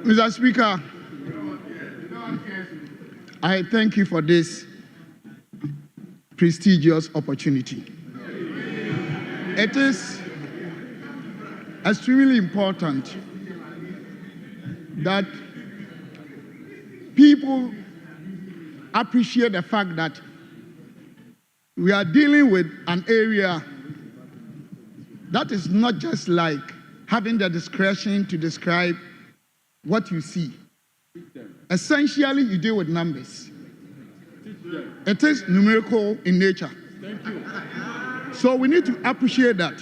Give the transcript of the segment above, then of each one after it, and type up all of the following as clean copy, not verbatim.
Mr. Speaker, I thank you for this prestigious opportunity. It is extremely important that people appreciate the fact that we are dealing with an area that is not just like having the discretion to describe what you see. Essentially, you deal with numbers. It is numerical in nature. Thank you. So we need to appreciate that.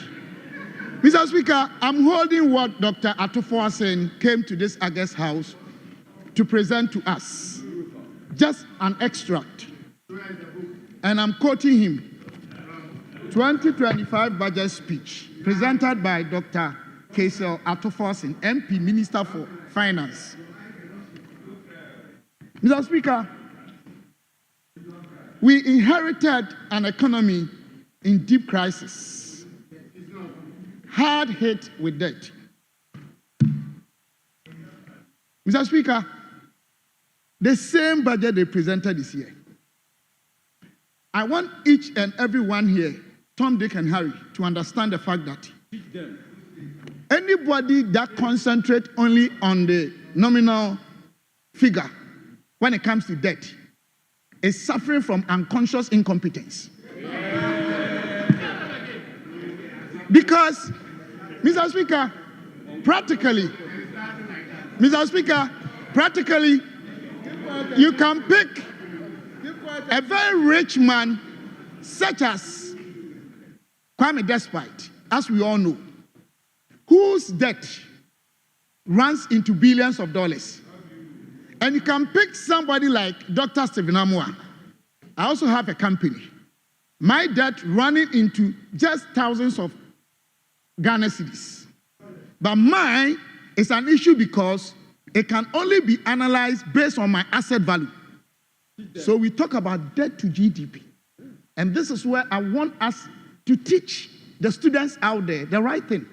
Mr. Speaker, I'm holding what Dr. Atufoasen came to this August House to present to us. Just an extract. And I'm quoting him. 2025 budget speech presented by Dr. Kesel Atufoasen, MP, Minister for Finance. Mr. Speaker, we inherited an economy in deep crisis, hard hit with debt. Mr. Speaker, the same budget they presented this year. I want each and every one here, Tom, Dick, and Harry, to understand the fact that anybody that concentrates only on the nominal figure when it comes to debt is suffering from unconscious incompetence. Because, Mr. Speaker, practically, you can pick a very rich man such as Kwame Despite, as we all know, whose debt runs into billions of dollars. And you can pick somebody like Dr. Stephen Amoah. I also have a company. My debt running into just thousands of Ghana cedis. But mine is an issue because it can only be analyzed based on my asset value. So we talk about debt to GDP. And this is where I want us to teach the students out there the right thing.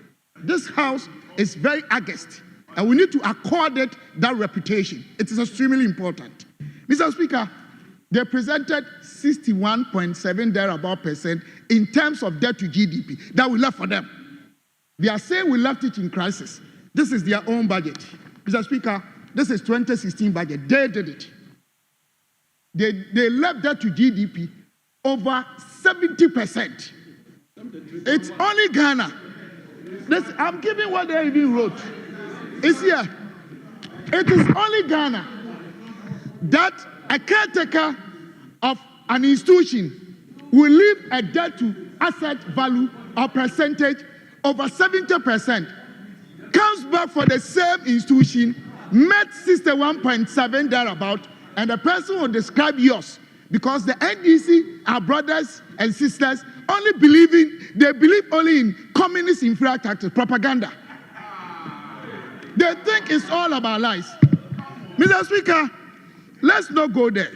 This house is very august, and we need to accord it that reputation. It is extremely important. Mr. Speaker, they presented 61.7 thereabout percent in terms of debt to GDP that we left for them. They are saying we left it in crisis. This is their own budget. Mr. Speaker, this is 2016 budget. They did it. They left that to GDP over 70%. It's only Ghana. I'm giving what they even wrote. It's here. It is only Ghana that a caretaker of an institution will leave a debt to asset value or percentage over 70%, comes back for the same institution, met 61.7 thereabout, and the person will describe yours because the NDC are brothers and sisters they believe only in communist infrastructure propaganda. They think it's all about lies. Mr. Speaker, let's not go there.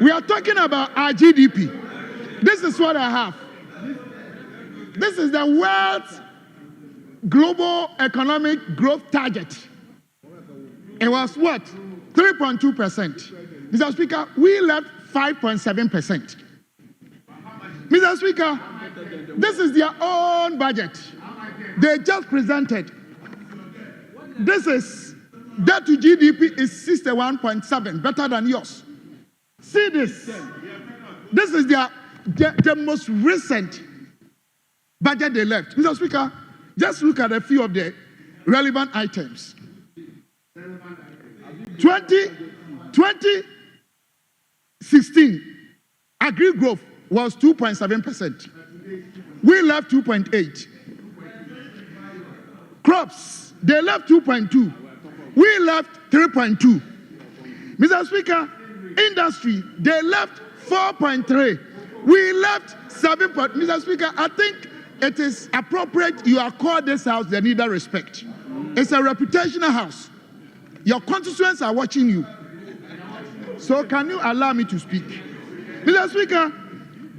We are talking about our GDP. This is what I have. This is the world's global economic growth target. It was what? 3.2%. Mr. Speaker, we left 5.7%. Mr. Speaker, this is their own budget. They just presented. This is debt to GDP is 61.7, better than yours. See this. This is the most recent budget they left. Mr. Speaker, just look at a few of the relevant items. 2016, agri growth was 2.7%. We left 2.8. Crops, they left 2.2. We left 3.2. Mr. Speaker, industry, they left 4.3. We left 7. Mr. Speaker, I think it is appropriate you accord this house the needed respect. It's a reputational house. Your constituents are watching you. So can you allow me to speak? Mr. Speaker,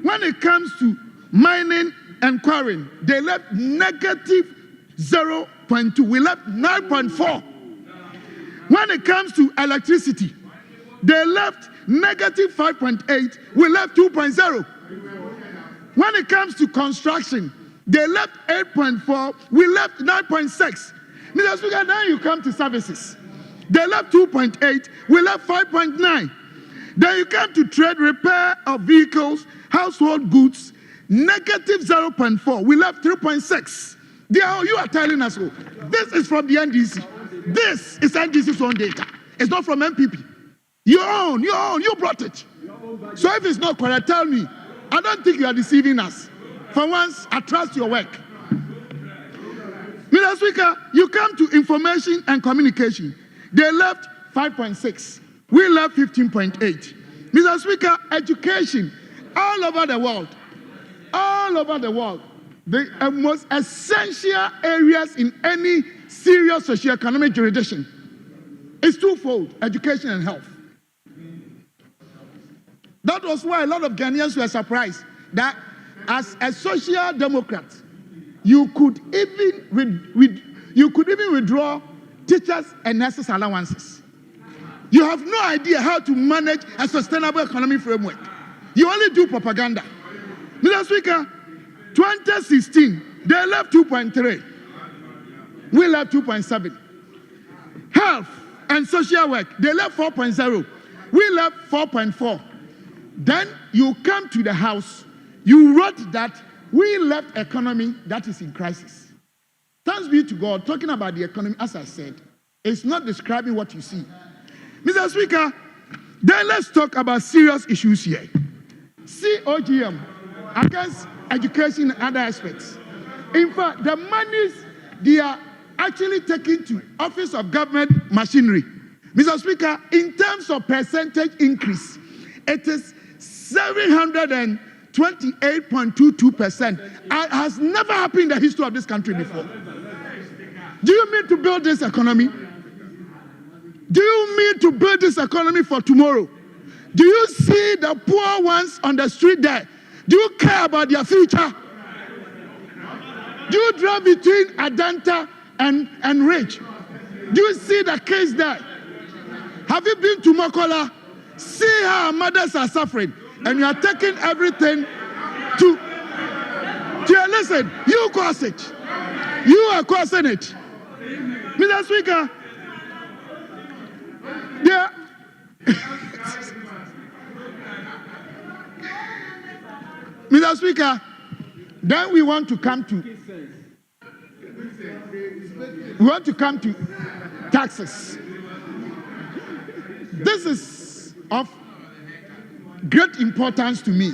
when it comes to mining and quarrying, they left negative 0.2. We left 9.4. When it comes to electricity, they left negative 5.8, we left 2.0. When it comes to construction, they left 8.4, we left 9.6. Mr. Speaker, then you come to services. They left 2.8, we left 5.9. Then you come to trade, repair of vehicles, household goods, negative 0.4, we left 3.6. You are telling us, oh, this is from the NDC. This is NDC's own data. It's not from MPP. You brought it. So if it's not correct, tell me. I don't think you are deceiving us. For once, I trust your work. Mr. Speaker, you come to information and communication. They left 5.6. We left 15.8. Mr. Speaker, education, all over the world, the most essential areas in any serious socio-economic jurisdiction is twofold: education and health. That was why a lot of Ghanaians were surprised that as a social democrat, you could even withdraw teachers and nurses' allowances. You have no idea how to manage a sustainable economic framework. You only do propaganda. Mr. Speaker, 2016, they left 2.3. We left 2.7. Health and social work, they left 4.0. We left 4.4. Then you come to the House, you wrote that we left economy that is in crisis. Thanks be to God, talking about the economy, as I said, it's not describing what you see. Mr. Speaker, then let's talk about serious issues here. COGM against education and other aspects. In fact, the monies they are actually taken to Office of Government Machinery. Mr. Speaker, in terms of percentage increase, it is 728.22%. It has never happened in the history of this country before. Do you mean to build this economy? Do you mean to build this economy for tomorrow? Do you see the poor ones on the street there? Do you care about their future? Do you drive between Adanta and Ridge? Do you see the kids there? Have you been to Mokola? See how our mothers are suffering, and you are taking everything to listen, you cause it. You are causing it. Mr. Speaker, Mr. Speaker, then we want to come to taxes. This is of great importance to me.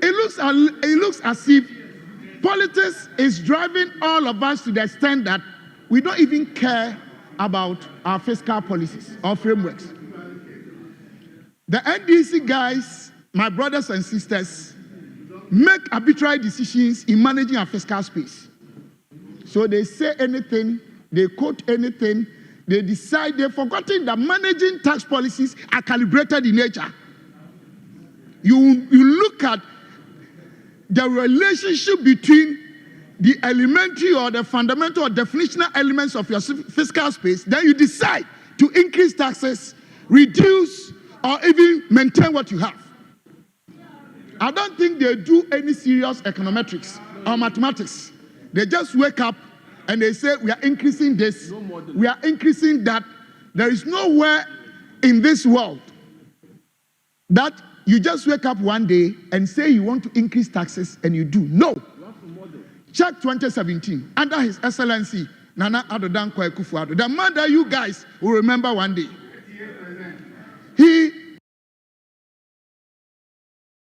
It looks as if politics is driving all of us to the extent that we don't even care about our fiscal policies or frameworks. The NDC guys, my brothers and sisters, make arbitrary decisions in managing our fiscal space. So they say anything, they quote anything, they decide, they've forgotten that managing tax policies are calibrated in nature. You look at the relationship between the elementary or the fundamental or definitional elements of your fiscal space, then you decide to increase taxes, reduce, or even maintain what you have. I don't think they do any serious econometrics or mathematics. They just wake up and they say, we are increasing this, we are increasing that. There is nowhere in this world that you just wake up one day and say you want to increase taxes and you do. No. Check 2017, under His Excellency, Nana Addo Dankwa Akufo-Addo, the man that you guys will remember one day.